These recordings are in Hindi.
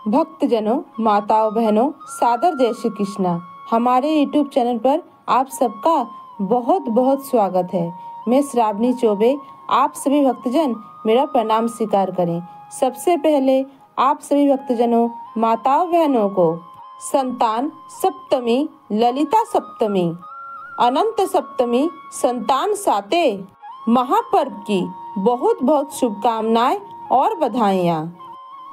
भक्तजनों, माताओं, बहनों, सादर जय श्री कृष्णा। हमारे यूट्यूब चैनल पर आप सबका बहुत बहुत स्वागत है। मैं श्रावणी चौबे, आप सभी भक्तजन मेरा प्रणाम स्वीकार करें। सबसे पहले आप सभी भक्तजनों, माताओं, बहनों को संतान सप्तमी, ललिता सप्तमी, अनंत सप्तमी, संतान साते महापर्व की बहुत बहुत शुभकामनाएं और बधाइयाँ।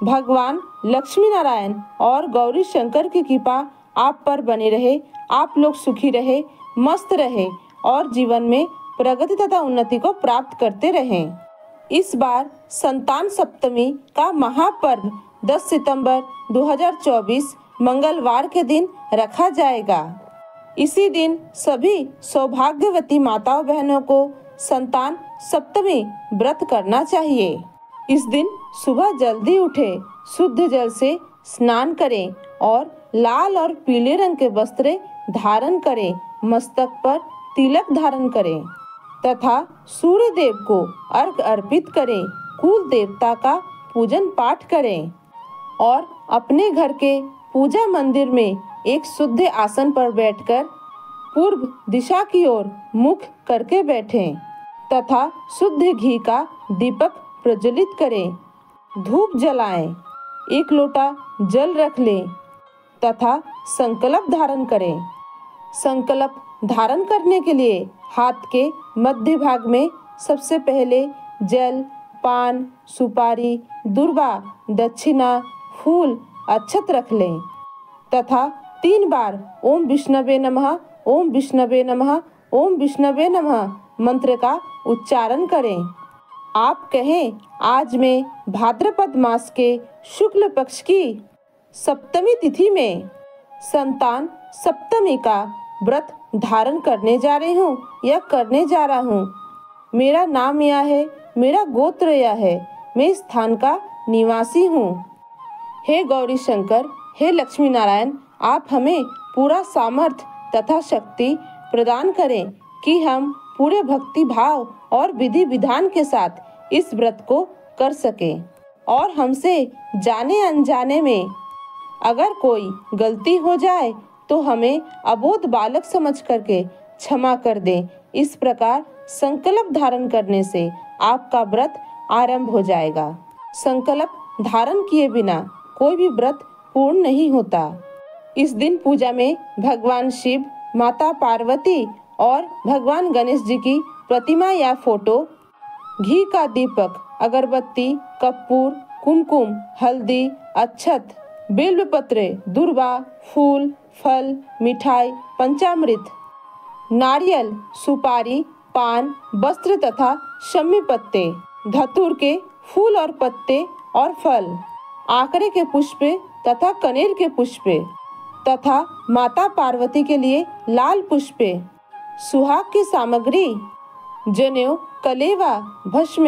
भगवान लक्ष्मी नारायण और गौरी शंकर की कृपा आप पर बनी रहे। आप लोग सुखी रहे, मस्त रहे और जीवन में प्रगति तथा उन्नति को प्राप्त करते रहें। इस बार संतान सप्तमी का महापर्व 10 सितंबर 2024 मंगलवार के दिन रखा जाएगा। इसी दिन सभी सौभाग्यवती माताओं बहनों को संतान सप्तमी व्रत करना चाहिए। इस दिन सुबह जल्दी उठे, शुद्ध जल से स्नान करें और लाल और पीले रंग के वस्त्र धारण करें, मस्तक पर तिलक धारण करें तथा सूर्य देव को अर्घ अर्पित करें, कुल देवता का पूजन पाठ करें और अपने घर के पूजा मंदिर में एक शुद्ध आसन पर बैठकर पूर्व दिशा की ओर मुख करके बैठें तथा शुद्ध घी का दीपक प्रज्वलित करें, धूप जलाएं, एक लोटा जल रख लें तथा संकल्प धारण करें। संकल्प धारण करने के लिए हाथ के मध्य भाग में सबसे पहले जल, पान, सुपारी, दुर्वा, दक्षिणा, फूल, अक्षत रख लें तथा 3 बार ओम विष्णवे नमः, ओम विष्णवे नमः, ओम विष्णवे नमः मंत्र का उच्चारण करें। आप कहें, आज मैं भाद्रपद मास के शुक्ल पक्ष की सप्तमी तिथि में संतान सप्तमी का व्रत धारण करने जा रही हूँ या करने जा रहा हूँ। मेरा नाम यह है, मेरा गोत्र यह है, मैं इस स्थान का निवासी हूँ। हे गौरी शंकर, हे लक्ष्मी नारायण, आप हमें पूरा सामर्थ्य तथा शक्ति प्रदान करें कि हम पूरे भक्ति भाव और विधि विधान के साथ इस व्रत को कर सकें और हमसे जाने अनजाने में अगर कोई गलती हो जाए तो हमें अबोध बालक समझ करके क्षमा कर दें। इस प्रकार संकल्प धारण करने से आपका व्रत आरंभ हो जाएगा। संकल्प धारण किए बिना कोई भी व्रत पूर्ण नहीं होता। इस दिन पूजा में भगवान शिव, माता पार्वती और भगवान गणेश जी की प्रतिमा या फोटो, घी का दीपक, अगरबत्ती, कपूर, कुमकुम, हल्दी, अक्षत, बेलपत्र, दुर्वा, फूल, फल, मिठाई, पंचामृत, नारियल, सुपारी, पान, वस्त्र तथा शमी पत्ते, धतूर के फूल और पत्ते और फल, आकरे के पुष्प तथा कनेर के पुष्प तथा माता पार्वती के लिए लाल पुष्प, सुहाग की सामग्री, जनेऊ, कलेवा, भस्म,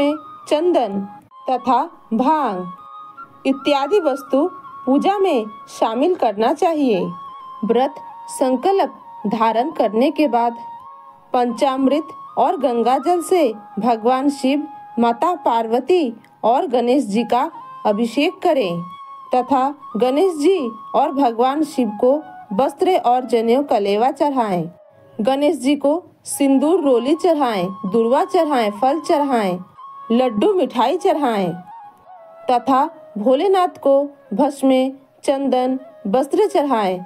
चंदन तथा भांग इत्यादि वस्तु पूजा में शामिल करना चाहिए। व्रत संकल्प धारण करने के बाद पंचामृत और गंगा जल से भगवान शिव, माता पार्वती और गणेश जी का अभिषेक करें तथा गणेश जी और भगवान शिव को वस्त्र और जनेऊ कलेवा चढ़ाएं। गणेश जी को सिंदूर रोली चढ़ाएं, दुर्वा चढ़ाएं, फल चढ़ाएं, लड्डू मिठाई चढ़ाएं तथा भोलेनाथ को भस्म, चंदन, वस्त्र चढ़ाएं।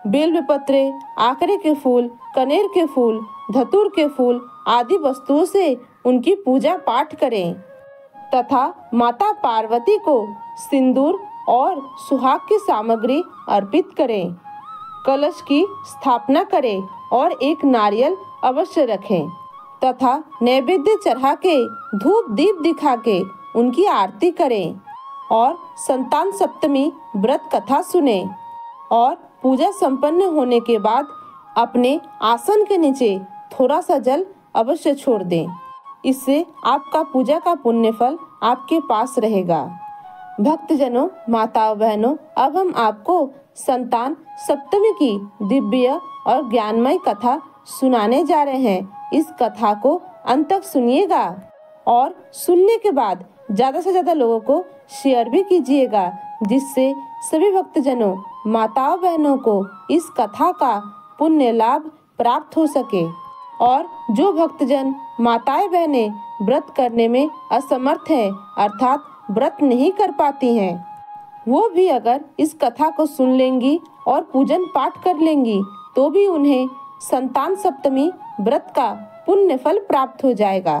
बेलपत्र, आकरे के फूल, कनेर के फूल, धतूर के फूल आदि वस्तुओं से उनकी पूजा पाठ करें तथा माता पार्वती को सिंदूर और सुहाग की सामग्री अर्पित करें। कलश की स्थापना करें और एक नारियल अवश्य रखें तथा नैवेद्य चढ़ा के धूप दीप दिखा के उनकी आरती करें और संतान सप्तमी व्रत कथा सुने और पूजा संपन्न होने के बाद अपने आसन के नीचे थोड़ा सा जल अवश्य छोड़ दें। इससे आपका पूजा का पुण्य फल आपके पास रहेगा। भक्तजनों, माताओं, बहनों, अब हम आपको संतान सप्तमी की दिव्य और ज्ञानमय कथा सुनाने जा रहे हैं। इस कथा को अंत तक सुनिएगा और सुनने के बाद ज़्यादा से ज़्यादा लोगों को शेयर भी कीजिएगा, जिससे सभी भक्तजनों माताओं बहनों को इस कथा का पुण्य लाभ प्राप्त हो सके। और जो भक्तजन माताएं बहनें व्रत करने में असमर्थ हैं, अर्थात व्रत नहीं कर पाती हैं, वो भी अगर इस कथा को सुन लेंगी और पूजन पाठ कर लेंगी तो भी उन्हें संतान सप्तमी व्रत का पुण्य फल प्राप्त हो जाएगा।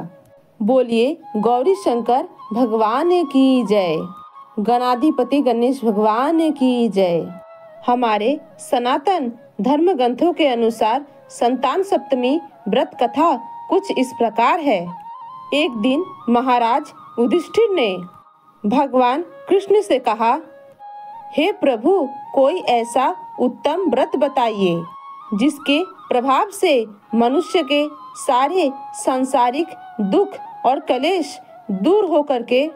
बोलिए गौरी शंकर भगवान की जय, गणाधिपति गणेश भगवान की जय। हमारे सनातन धर्म ग्रंथों के अनुसार संतान सप्तमी व्रत कथा कुछ इस प्रकार है। एक दिन महाराज युधिष्ठिर ने भगवान कृष्ण से कहा, हे प्रभु, कोई ऐसा उत्तम व्रत बताइए जिसके प्रभाव से मनुष्य के सारे सांसारिक दुख और कलेश दूर हो करके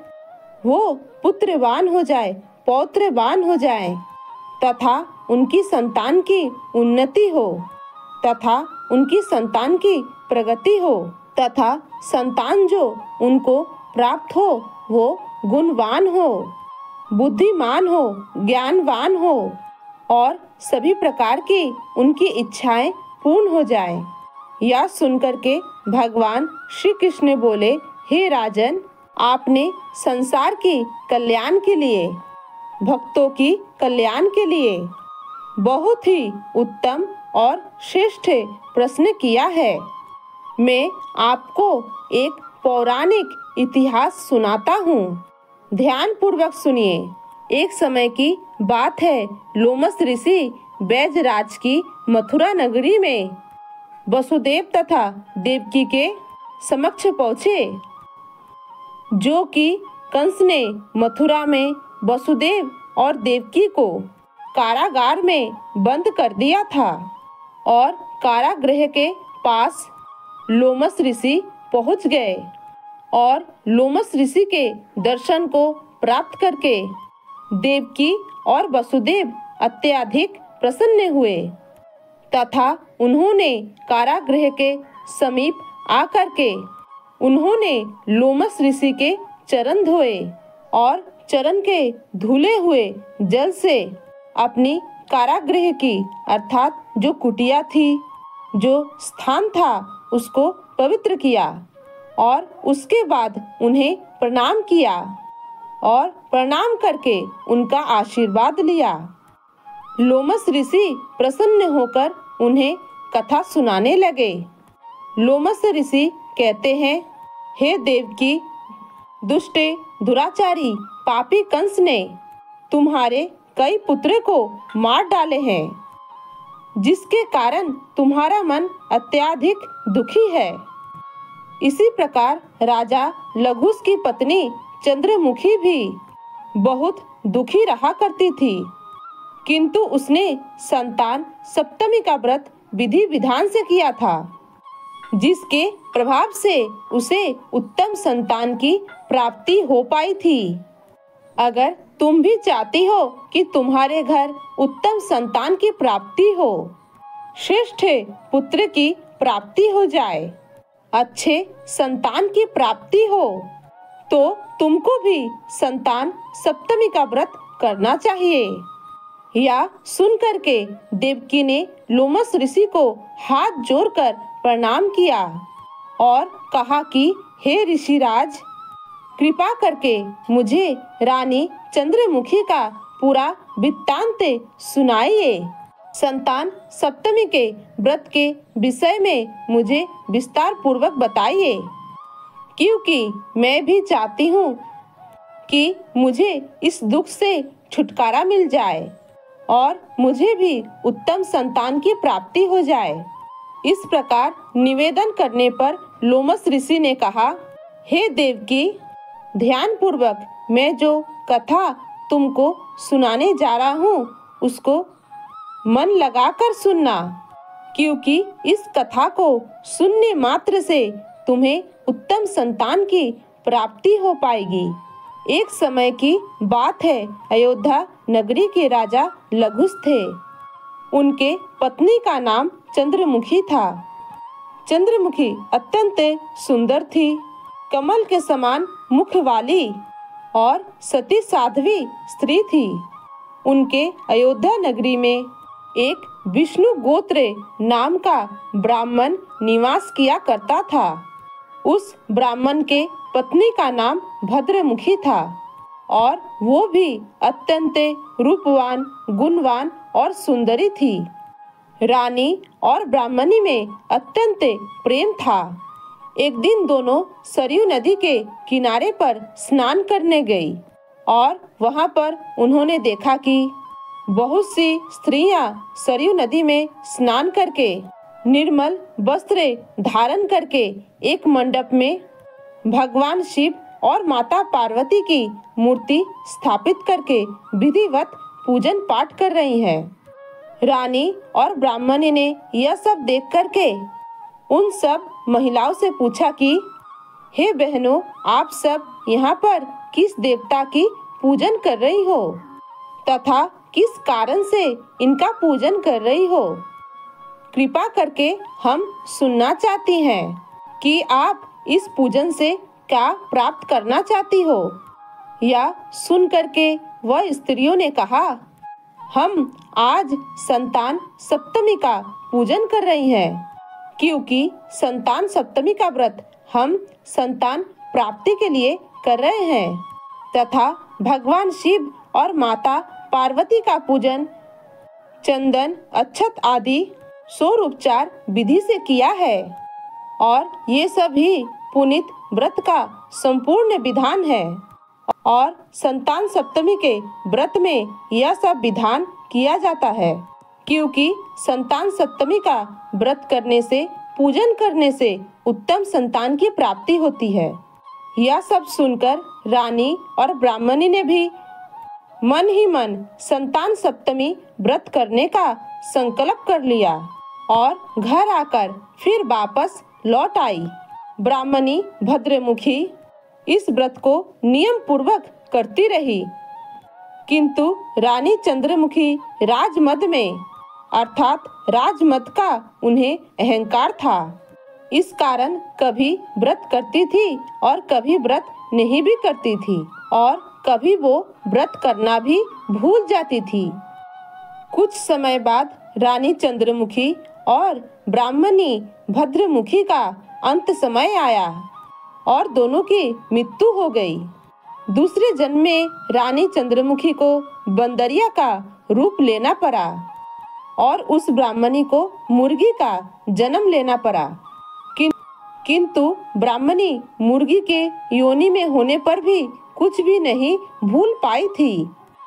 वो पुत्रवान हो जाए, पौत्रवान हो जाए तथा उनकी संतान की उन्नति हो, तथा उनकी संतान की प्रगति हो, तथा संतान जो उनको प्राप्त हो वो गुणवान हो, बुद्धिमान हो, ज्ञानवान हो और सभी प्रकार की उनकी इच्छाएं पूर्ण हो जाए। यह सुनकर के भगवान श्री कृष्ण बोले, हे राजन, आपने संसार की कल्याण के लिए, भक्तों की कल्याण के लिए बहुत ही उत्तम और श्रेष्ठ प्रश्न किया है। मैं आपको एक पौराणिक इतिहास सुनाता हूँ, ध्यान पूर्वक सुनिए। एक समय की बात है, लोमस ऋषि बैजराज की मथुरा नगरी में वसुदेव तथा देवकी के समक्ष पहुँचे, जो कि कंस ने मथुरा में वसुदेव और देवकी को कारागार में बंद कर दिया था। और कारागृह के पास लोमस ऋषि पहुंच गए और लोमस ऋषि के दर्शन को प्राप्त करके देवकी और वसुदेव अत्यधिक प्रसन्न हुए तथा उन्होंने कारागृह के समीप आकर के उन्होंने लोमस ऋषि के चरण धोए और चरण के धुले हुए जल से अपनी कारागृह की अर्थात जो कुटिया थी, जो स्थान था, उसको पवित्र किया और उसके बाद उन्हें प्रणाम किया और प्रणाम करके उनका आशीर्वाद लिया। लोमस ऋषि प्रसन्न होकर उन्हें कथा सुनाने लगे। लोमस ऋषि कहते हैं, हे देवकी, दुष्ट दुराचारी पापी कंस ने तुम्हारे कई पुत्र को मार डाले हैं, जिसके कारण तुम्हारा मन अत्यधिक दुखी है। इसी प्रकार राजा लघुस की पत्नी चंद्रमुखी भी बहुत दुखी रहा करती थी, किंतु उसने संतान सप्तमी का व्रत विधि विधान से किया था, जिसके प्रभाव से उसे उत्तम संतान की प्राप्ति हो पाई थी। अगर तुम भी चाहती हो कि तुम्हारे घर उत्तम संतान की प्राप्ति हो, श्रेष्ठ पुत्र की प्राप्ति हो जाए, अच्छे संतान की प्राप्ति हो, तो तुमको भी संतान सप्तमी का व्रत करना चाहिए। या सुन करके देवकी ने लोमस ऋषि को हाथ जोड़कर प्रणाम किया और कहा कि हे ऋषिराज, कृपा करके मुझे रानी चंद्रमुखी का पूरा वृत्तांत सुनाइए। संतान सप्तमी के व्रत के विषय में मुझे विस्तार पूर्वक बताइए, क्योंकि मैं भी चाहती हूँ कि मुझे इस दुख से छुटकारा मिल जाए और मुझे भी उत्तम संतान की प्राप्ति हो जाए। इस प्रकार निवेदन करने पर लोमस ऋषि ने कहा, हे देवकी, ध्यान पूर्वक मैं जो कथा तुमको सुनाने जा रहा हूँ उसको मन लगाकर सुनना, क्योंकि इस कथा को सुनने मात्र से तुम्हें उत्तम संतान की प्राप्ति हो पाएगी। एक समय की बात है, अयोध्या नगरी के राजा लघुस थे। उनके पत्नी का नाम चंद्रमुखी था। चंद्रमुखी अत्यंत सुंदर थी, कमल के समान मुख वाली और सती साध्वी स्त्री थी। उनके अयोध्या नगरी में एक विष्णु गोत्र नाम का ब्राह्मण निवास किया करता था। उस ब्राह्मण के पत्नी का नाम भद्रमुखी था और वो भी अत्यंत रूपवान, गुणवान और सुंदरी थी। रानी और ब्राह्मणी में अत्यंत प्रेम था। एक दिन दोनों सरयू नदी के किनारे पर स्नान करने गई और वहां पर उन्होंने देखा कि बहुत सी स्त्रियां सरयू नदी में स्नान करके, निर्मल वस्त्र धारण करके एक मंडप में भगवान शिव और माता पार्वती की मूर्ति स्थापित करके विधिवत पूजन पाठ कर रही हैं। रानी और ब्राह्मणी ने यह सब देख करके उन सब महिलाओं से पूछा कि हे बहनों, आप सब यहाँ पर किस देवता की पूजन कर रही हो तथा किस कारण से इनका पूजन कर रही हो? कृपा करके हम सुनना चाहती हैं कि आप इस पूजन से क्या प्राप्त करना चाहती हो। या सुन करके वह स्त्रियों ने कहा, हम आज संतान सप्तमी का पूजन कर रही हैं, क्योंकि संतान सप्तमी का व्रत हम संतान प्राप्ति के लिए कर रहे हैं तथा भगवान शिव और माता पार्वती का पूजन चंदन, अक्षत आदि सौरोपचार विधि से किया है और ये सभी पुनीत व्रत का संपूर्ण विधान है। और संतान सप्तमी के व्रत में यह सब विधान किया जाता है, क्योंकि संतान सप्तमी का व्रत करने से, पूजन करने से उत्तम संतान की प्राप्ति होती है। यह सब सुनकर रानी और ब्राह्मणी ने भी मन ही मन संतान सप्तमी व्रत करने का संकल्प कर लिया और घर आकर फिर वापस लौट आई। ब्राह्मणी भद्रमुखी इस व्रत को नियम पूर्वक करती रही, किंतु रानी चंद्रमुखी राजमद में अर्थात राजमद का उन्हें अहंकार था। इस कारण कभी व्रत करती थी और कभी व्रत नहीं भी करती थी और कभी वो व्रत करना भी भूल जाती थी। कुछ समय बाद रानी चंद्रमुखी और ब्राह्मणी भद्रमुखी का अंत समय आया और दोनों की मृत्यु हो गई। दूसरे जन्म में रानी चंद्रमुखी को बंदरिया का रूप लेना पड़ा और उस ब्राह्मणी को मुर्गी का जन्म लेना पड़ा। किंतु ब्राह्मणी मुर्गी के योनि में होने पर भी कुछ भी नहीं भूल पाई थी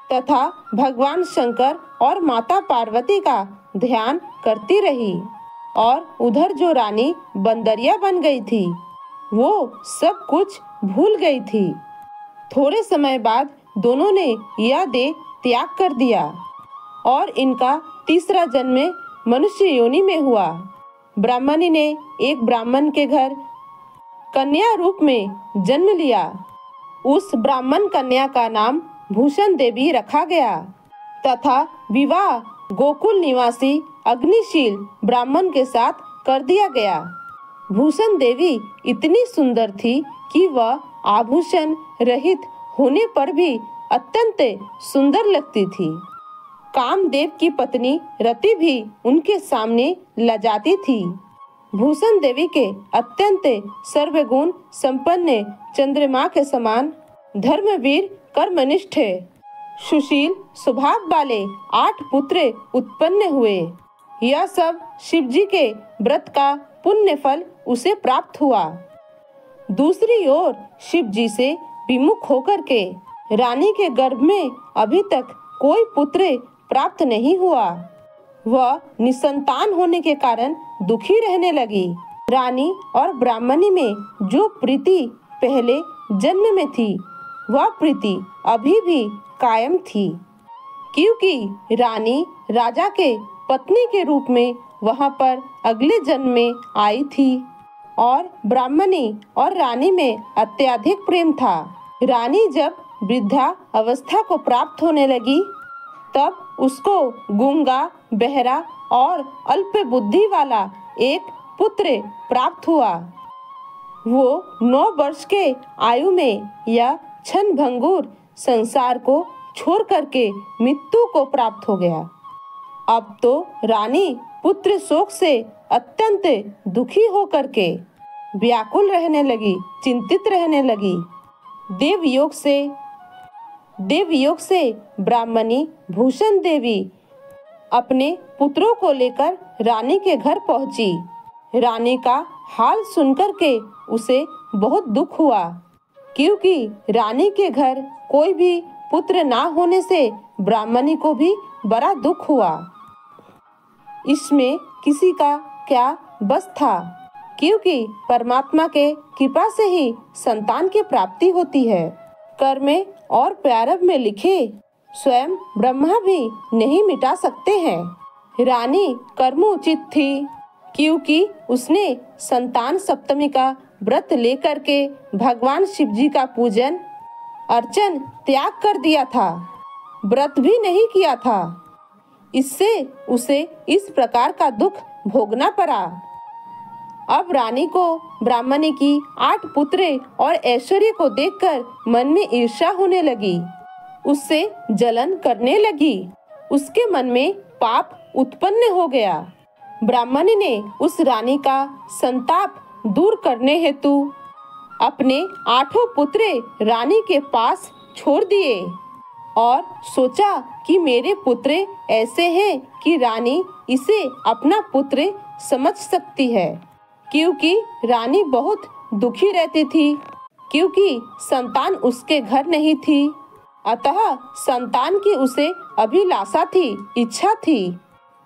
तथा भगवान शंकर और माता पार्वती का ध्यान करती रही और उधर जो रानी बंदरिया बन गई थी वो सब कुछ भूल गई थी। थोड़े समय बाद दोनों ने यह देह त्याग कर दिया और इनका तीसरा जन्म मनुष्य योनि में हुआ। ब्राह्मणी ने एक ब्राह्मण के घर कन्या रूप में जन्म लिया। उस ब्राह्मण कन्या का नाम भूषण देवी रखा गया तथा विवाह गोकुल निवासी अग्निशील ब्राह्मण के साथ कर दिया गया। भूषण देवी इतनी सुंदर थी कि वह आभूषण रहित होने पर भी अत्यंत सुंदर लगती थी। कामदेव की पत्नी रति भी उनके सामने लजाती थी। भूषण देवी के अत्यंत सर्वगुण संपन्न चंद्रमा के समान धर्मवीर, कर्मनिष्ठ, सुशील स्वभाव वाले 8 पुत्र उत्पन्न हुए। यह सब शिवजी के व्रत का पुण्य फल उसे प्राप्त हुआ। दूसरी ओर शिवजी से विमुख होकर के रानी के गर्भ में अभी तक कोई पुत्र प्राप्त नहीं हुआ। वह निसंतान होने के कारण दुखी रहने लगी। रानी और ब्राह्मणी में जो प्रीति पहले जन्म में थी वह प्रीति अभी भी कायम थी, क्योंकि रानी राजा के पत्नी के रूप में वहां पर अगले जन्म में आई थी और ब्राह्मणी और रानी में अत्यधिक प्रेम था। रानी जब वृद्धा अवस्था को प्राप्त होने लगी तब उसको गूंगा, बहरा और अल्प बुद्धि वाला एक पुत्र प्राप्त हुआ। वो 9 वर्ष के आयु में या क्षण भंगुर संसार को छोड़ करके मृत्यु को प्राप्त हो गया। अब तो रानी पुत्र शोक से अत्यंत दुखी होकर के व्याकुल रहने लगी, चिंतित रहने लगी। देवयोग से ब्राह्मणी भूषण देवी अपने पुत्रों को लेकर रानी के घर पहुंची। रानी का हाल सुनकर के उसे बहुत दुख हुआ, क्योंकि रानी के घर कोई भी पुत्र ना होने से ब्राह्मणी को भी बड़ा दुख हुआ। इसमें किसी का क्या बस था, क्योंकि परमात्मा के कृपा से ही संतान की प्राप्ति होती है। कर्म और प्रारब्ध में लिखे स्वयं ब्रह्मा भी नहीं मिटा सकते हैं। रानी कर्मोचित थी, क्योंकि उसने संतान सप्तमी का व्रत लेकर के भगवान शिव जी का पूजन अर्चन त्याग कर दिया था, व्रत भी नहीं किया था। इससे उसे इस प्रकार का दुख भोगना पड़ा। अब रानी को ब्राह्मणी की 8 पुत्र और ऐश्वर्य को देखकर मन में ईर्ष्या होने लगी, उससे जलन करने लगी। उसके मन में पाप उत्पन्न हो गया। ब्राह्मणी ने उस रानी का संताप दूर करने हेतु अपने 8 पुत्र रानी के पास छोड़ दिए और सोचा कि मेरे पुत्र ऐसे हैं कि रानी इसे अपना पुत्र समझ सकती है, क्योंकि रानी बहुत दुखी रहती थी, क्योंकि संतान उसके घर नहीं थी। अतः संतान की उसे अभिलाषा थी, इच्छा थी।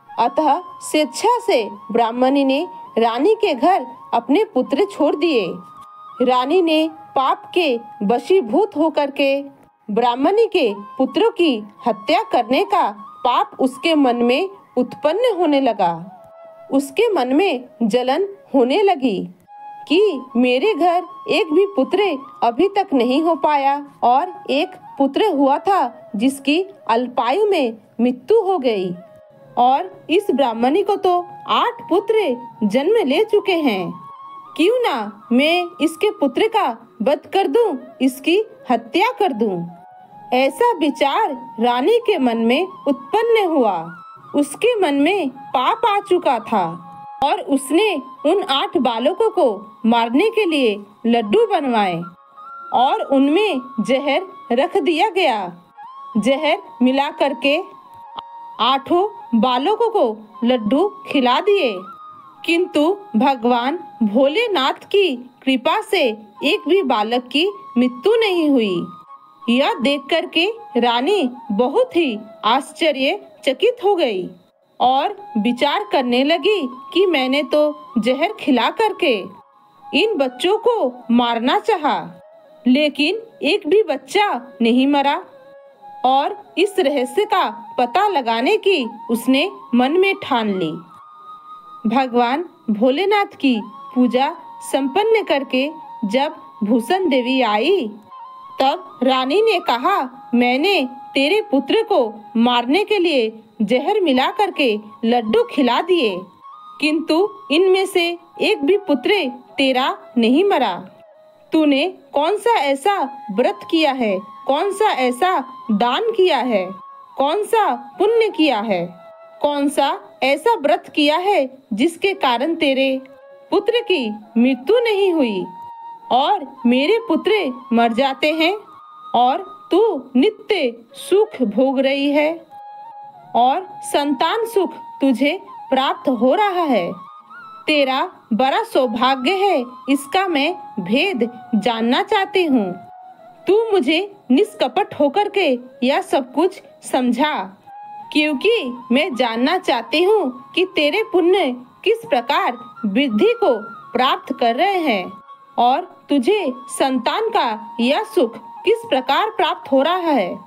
अतः स्वेच्छा से ब्राह्मणी ने रानी के घर अपने पुत्र छोड़ दिए। रानी ने पाप के वशीभूत होकर के ब्राह्मणी के पुत्रों की हत्या करने का पाप उसके मन में उत्पन्न होने लगा। उसके मन में जलन होने लगी कि मेरे घर एक भी पुत्र अभी तक नहीं हो पाया और एक पुत्र हुआ था जिसकी अल्पायु में मृत्यु हो गई, और इस ब्राह्मणी को तो 8 पुत्र जन्म ले चुके हैं। क्यों ना मैं इसके पुत्र का वध कर दूं, इसकी हत्या कर दूं। ऐसा विचार रानी के मन में उत्पन्न हुआ। उसके मन में पाप आ चुका था और उसने उन 8 बालकों को मारने के लिए लड्डू बनवाए और उनमें जहर रख दिया गया। जहर मिला करके 8 बालकों को लड्डू खिला दिए, किंतु भगवान भोलेनाथ की कृपा से एक भी बालक की मृत्यु नहीं हुई। यह देख करके रानी बहुत ही आश्चर्यचकित हो गई और विचार करने लगी कि मैंने तो जहर खिला करके इन बच्चों को मारना चाहा, लेकिन एक भी बच्चा नहीं मरा। और इस रहस्य का पता लगाने की उसने मन में ठान ली। भगवान भोलेनाथ की पूजा संपन्न करके जब भूषण देवी आई, तब रानी ने कहा, मैंने तेरे पुत्र को मारने के लिए जहर मिला करके लड्डू खिला दिए, किंतु इनमें से एक भी पुत्र तेरा नहीं मरा। तूने कौन सा ऐसा व्रत किया है, कौन सा ऐसा दान किया है, कौन सा पुण्य किया है, कौन सा ऐसा व्रत किया है जिसके कारण तेरे पुत्र की मृत्यु नहीं हुई और मेरे पुत्र मर जाते हैं और तू नित्य सुख भोग रही है और संतान सुख तुझे प्राप्त हो रहा है। तेरा बड़ा सौभाग्य है, इसका मैं भेद जानना चाहती हूँ। तू मुझे निष्कपट होकर के यह सब कुछ समझा, क्योंकि मैं जानना चाहती हूँ कि तेरे पुण्य किस प्रकार वृद्धि को प्राप्त कर रहे हैं और तुझे संतान का यह सुख किस प्रकार प्राप्त हो रहा है।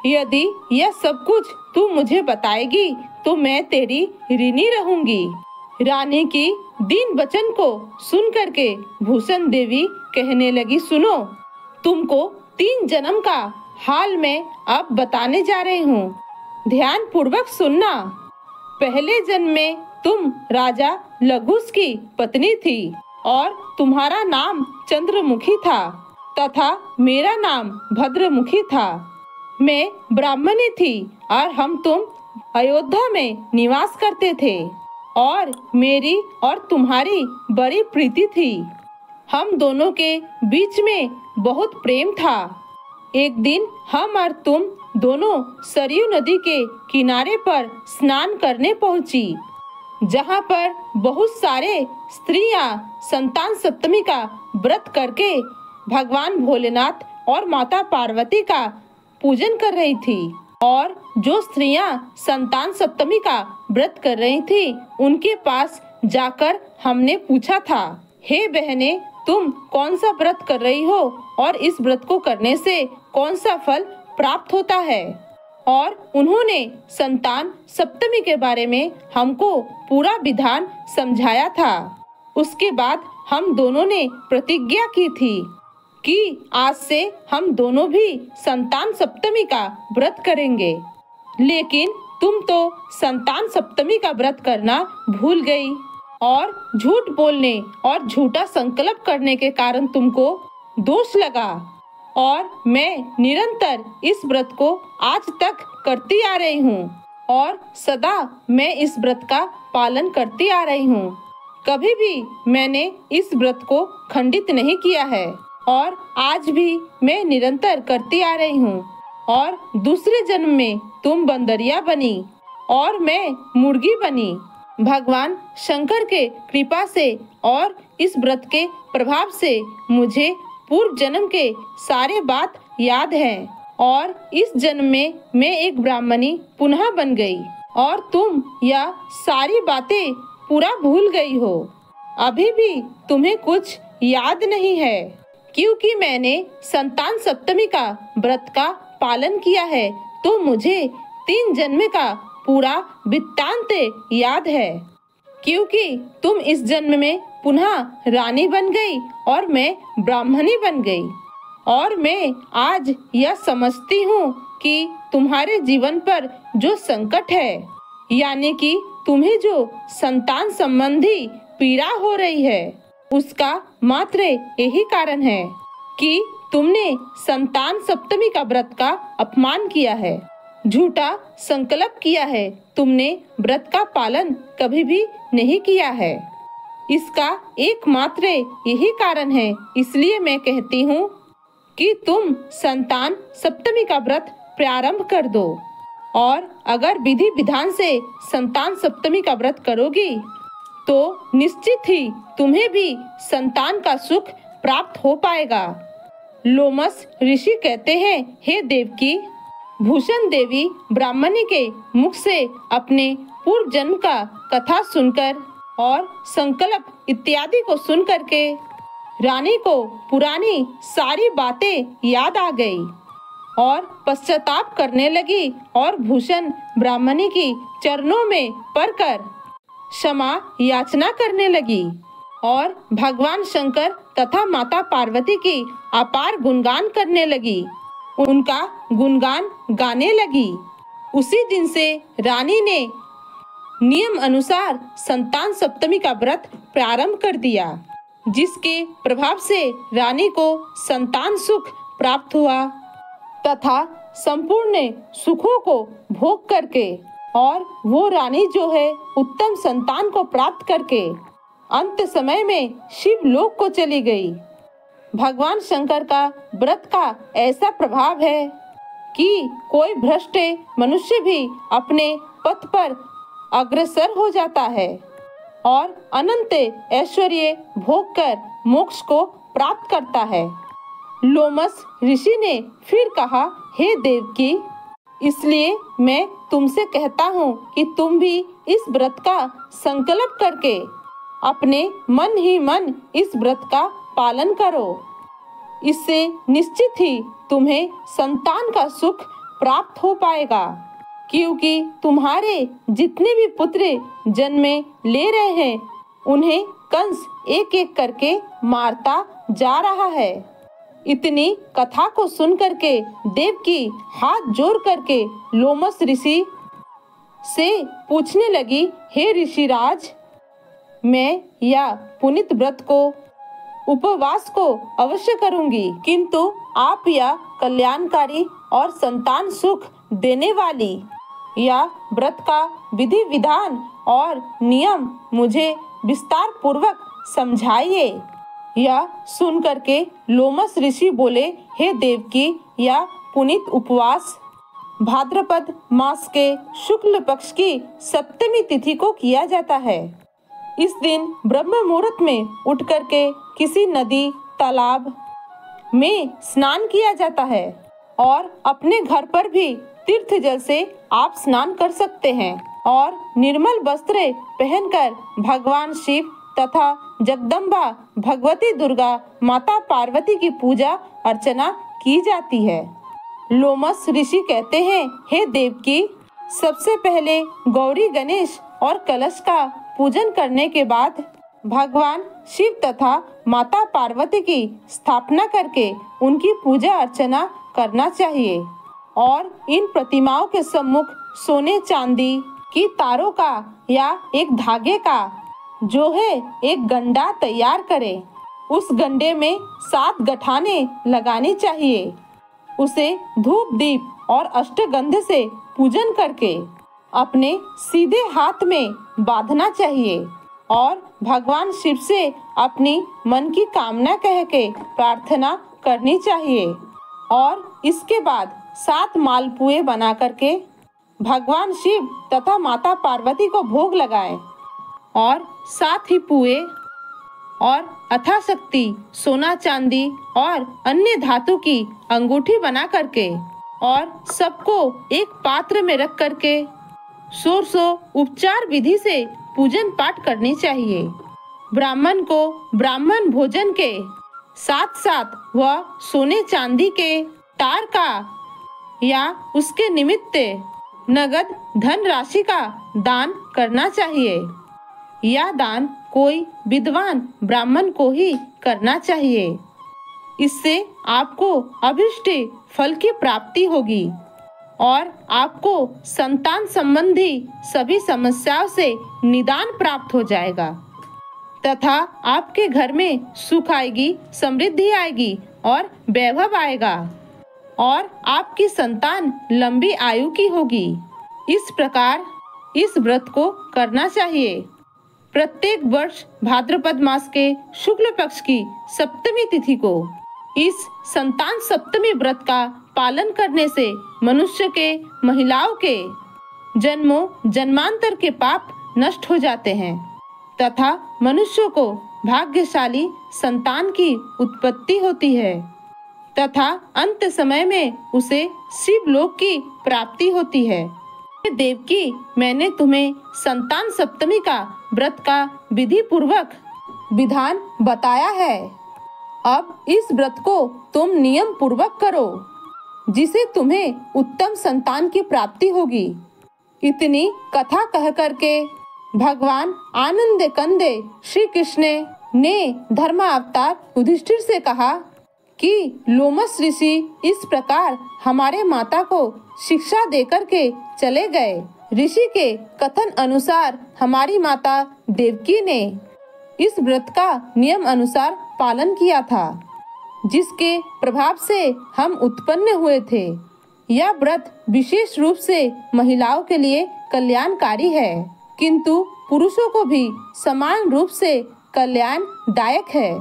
यदि यह सब कुछ तू मुझे बताएगी तो मैं तेरी ऋणी रहूंगी। रानी की दीन वचन को सुन करके भूषण देवी कहने लगी, सुनो, तुमको 3 जन्म का हाल मैं अब बताने जा रही हूँ, ध्यान पूर्वक सुनना। पहले जन्म में तुम राजा लघुस की पत्नी थी और तुम्हारा नाम चंद्रमुखी था। तथा मेरा नाम भद्रमुखी था। मैं ब्राह्मणी थी और हम तुम अयोध्या में निवास करते थे और मेरी और तुम्हारी बड़ी प्रीति थी। हम दोनों के बीच में बहुत प्रेम था। एक दिन हम और तुम दोनों सरयू नदी के किनारे पर स्नान करने पहुंची, जहां पर बहुत सारे स्त्रियां संतान सप्तमी का व्रत करके भगवान भोलेनाथ और माता पार्वती का पूजन कर रही थी। और जो स्त्रियां संतान सप्तमी का व्रत कर रही थी, उनके पास जाकर हमने पूछा था, हे बहने, तुम कौन सा व्रत कर रही हो और इस व्रत को करने से कौन सा फल प्राप्त होता है। और उन्होंने संतान सप्तमी के बारे में हमको पूरा विधान समझाया था। उसके बाद हम दोनों ने प्रतिज्ञा की थी कि आज से हम दोनों भी संतान सप्तमी का व्रत करेंगे। लेकिन तुम तो संतान सप्तमी का व्रत करना भूल गई और झूठ बोलने और झूठा संकल्प करने के कारण तुमको दोष लगा। और मैं निरंतर इस व्रत को आज तक करती आ रही हूँ और सदा मैं इस व्रत का पालन करती आ रही हूँ। कभी भी मैंने इस व्रत को खंडित नहीं किया है और आज भी मैं निरंतर करती आ रही हूँ। और दूसरे जन्म में तुम बंदरिया बनी और मैं मुर्गी बनी। भगवान शंकर के कृपा से और इस व्रत के प्रभाव से मुझे पूर्व जन्म के सारे बात याद हैं और इस जन्म में मैं एक ब्राह्मणी पुनः बन गई और तुम यह सारी बातें पूरा भूल गई हो। अभी भी तुम्हें कुछ याद नहीं है, क्योंकि मैंने संतान सप्तमी का व्रत का पालन किया है, तो मुझे 3 जन्म का पूरा वृत्तांत याद है। क्योंकि तुम इस जन्म में पुनः रानी बन गई और मैं ब्राह्मणी बन गई। और मैं आज यह समझती हूँ कि तुम्हारे जीवन पर जो संकट है, यानी कि तुम्हें जो संतान संबंधी पीड़ा हो रही है, उसका मात्र यही कारण है कि तुमने संतान सप्तमी का व्रत का अपमान किया है, झूठा संकल्प किया है, तुमने व्रत का पालन कभी भी नहीं किया है। इसका एकमात्र यही कारण है। इसलिए मैं कहती हूँ कि तुम संतान सप्तमी का व्रत प्रारंभ कर दो। और अगर विधि विधान से संतान सप्तमी का व्रत करोगी तो निश्चित ही तुम्हें भी संतान का सुख प्राप्त हो पाएगा। लोमस ऋषि कहते हैं, हे देवकी, भूषण देवी ब्राह्मणी के मुख से अपने पूर्व जन्म का कथा सुनकर और संकल्प इत्यादि को सुनकर के रानी को पुरानी सारी बातें याद आ गई और पश्चाताप करने लगी और भूषण ब्राह्मणी की चरणों में पड़कर क्षमा याचना करने लगी और भगवान शंकर तथा माता पार्वती की अपार गुणगान करने लगी, उनका गुणगान गाने लगी। उसी दिन से रानी ने नियम अनुसार संतान सप्तमी का व्रत प्रारंभ कर दिया, जिसके प्रभाव से रानी को संतान सुख प्राप्त हुआ तथा संपूर्ण सुखों को भोग करके और वो रानी जो है उत्तम संतान को प्राप्त करके अंत समय में शिव लोक को चली गई। भगवान शंकर का व्रत का ऐसा प्रभाव है कि कोई भ्रष्ट मनुष्य भी अपने पथ पर अग्रसर हो जाता है और अनंत ऐश्वर्य भोग कर मोक्ष को प्राप्त करता है। लोमस ऋषि ने फिर कहा, हे देवकी, इसलिए मैं तुमसे कहता हूँ कि तुम भी इस व्रत का संकल्प करके अपने मन ही मन इस व्रत का पालन करो। इससे निश्चित ही तुम्हें संतान का सुख प्राप्त हो पाएगा, क्योंकि तुम्हारे जितने भी पुत्र जन्मे ले रहे हैं उन्हें कंस एक एक करके मारता जा रहा है। इतनी कथा को सुन करके देवकी हाथ जोड़ करके लोमस ऋषि से पूछने लगी, हे ऋषिराज, मैं या पुनित व्रत को उपवास को अवश्य करूंगी, किंतु आप यह कल्याणकारी और संतान सुख देने वाली या व्रत का विधि विधान और नियम मुझे विस्तार पूर्वक समझाइए। यह सुन करके लोमस ऋषि बोले, हे देवकी, यह पुनीत उपवास भाद्रपद मास के शुक्ल पक्ष की सप्तमी तिथि को किया जाता है। इस दिन ब्रह्म मुहूर्त में उठ करके किसी नदी तालाब में स्नान किया जाता है और अपने घर पर भी तीर्थ जल से आप स्नान कर सकते हैं और निर्मल वस्त्र पहनकर भगवान शिव तथा जगदम्बा भगवती दुर्गा माता पार्वती की पूजा अर्चना की जाती है। लोमस ऋषि कहते हैं, हे देवकी, सबसे पहले गौरी गणेश और कलश का पूजन करने के बाद भगवान शिव तथा माता पार्वती की स्थापना करके उनकी पूजा अर्चना करना चाहिए और इन प्रतिमाओं के सम्मुख सोने चांदी की तारों का या एक धागे का जो है एक गंडा तैयार करें। उस गंडे में 7 गठाने लगानी चाहिए। उसे धूप दीप और अष्टगंध से पूजन करके अपने सीधे हाथ में बांधना चाहिए और भगवान शिव से अपनी मन की कामना कह के प्रार्थना करनी चाहिए और इसके बाद 7 मालपुए बना करके भगवान शिव तथा माता पार्वती को भोग लगाएं और 7 ही पुए और अथाशक्ति सोना चांदी और अन्य धातु की अंगूठी बना करके और सबको एक पात्र में रख करके षोडशो उपचार विधि से पूजन पाठ करनी चाहिए। ब्राह्मण को ब्राह्मण भोजन के साथ साथ वह सोने चांदी के तार का या उसके निमित्त नगद धन राशि का दान करना चाहिए। यह दान कोई विद्वान ब्राह्मण को ही करना चाहिए। इससे आपको अभिष्ट फल की प्राप्ति होगी और आपको संतान संबंधी सभी समस्याओं से निदान प्राप्त हो जाएगा तथा आपके घर में सुख आएगी, समृद्धि आएगी और वैभव आएगा और आपकी संतान लंबी आयु की होगी। इस प्रकार इस व्रत को करना चाहिए। प्रत्येक वर्ष भाद्रपद मास के शुक्ल पक्ष की सप्तमी तिथि को इस संतान सप्तमी व्रत का पालन करने से मनुष्य के महिलाओं के जन्मों जन्मांतर के पाप नष्ट हो जाते हैं तथा मनुष्य को भाग्यशाली संतान की उत्पत्ति होती है तथा अंत समय में उसे शिव लोक की प्राप्ति होती है। देवकी, मैंने तुम्हें संतान सप्तमी का व्रत का विधि पूर्वक विधान बताया है। अब इस व्रत को तुम नियम पूर्वक करो जिसे तुम्हें उत्तम संतान की प्राप्ति होगी। इतनी कथा कह करके भगवान आनंद कंदे श्री कृष्ण ने धर्मावतार युधिष्ठिर से कहा कि लोमस ऋषि इस प्रकार हमारे माता को शिक्षा देकर के चले गए। ऋषि के कथन अनुसार हमारी माता देवकी ने इस व्रत का नियम अनुसार पालन किया था जिसके प्रभाव से हम उत्पन्न हुए थे। यह व्रत विशेष रूप से महिलाओं के लिए कल्याणकारी है किंतु पुरुषों को भी समान रूप से कल्याणदायक है।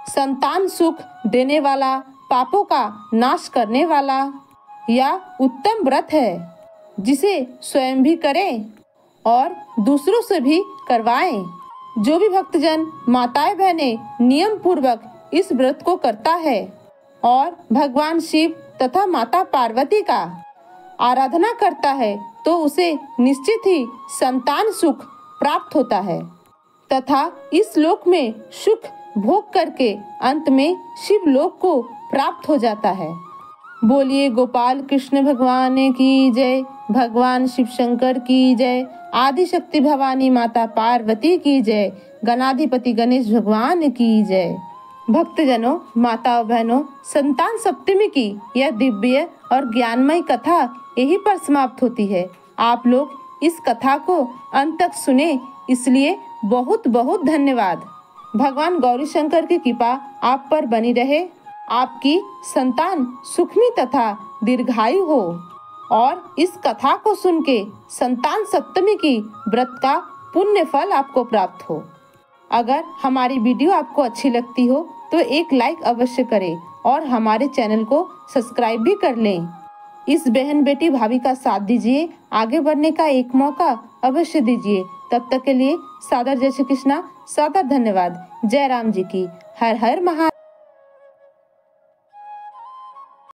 संतान सुख देने वाला, पापों का नाश करने वाला यह उत्तम व्रत है जिसे स्वयं भी करें और दूसरों से भी करवाएं। जो भी भक्तजन माताएं बहनें नियम पूर्वक इस व्रत को करता है और भगवान शिव तथा माता पार्वती का आराधना करता है तो उसे निश्चित ही संतान सुख प्राप्त होता है तथा इस लोक में सुख भोग करके अंत में शिव लोक को प्राप्त हो जाता है। बोलिए गोपाल कृष्ण भगवान की जय, भगवान शिव शंकर की जय, आदि शक्ति भवानी माता पार्वती की जय, गणाधिपति गणेश भगवान की जय। भक्तजनों, माताओं बहनों, संतान सप्तमी की यह दिव्य और ज्ञानमय कथा यहीं पर समाप्त होती है। आप लोग इस कथा को अंत तक सुने इसलिए बहुत बहुत धन्यवाद। भगवान गौरी शंकर की कृपा आप पर बनी रहे। आपकी संतान सुखमी तथा दीर्घायु हो और इस कथा को सुन के संतान सप्तमी की व्रत का पुण्य फल आपको प्राप्त हो। अगर हमारी वीडियो आपको अच्छी लगती हो तो एक लाइक अवश्य करें और हमारे चैनल को सब्सक्राइब भी कर लें। इस बहन बेटी भाभी का साथ दीजिए, आगे बढ़ने का एक मौका अवश्य दीजिए। तब तक के लिए सादर जय श्री कृष्णा, सादर धन्यवाद। जय राम जी की। हर हर महादेव।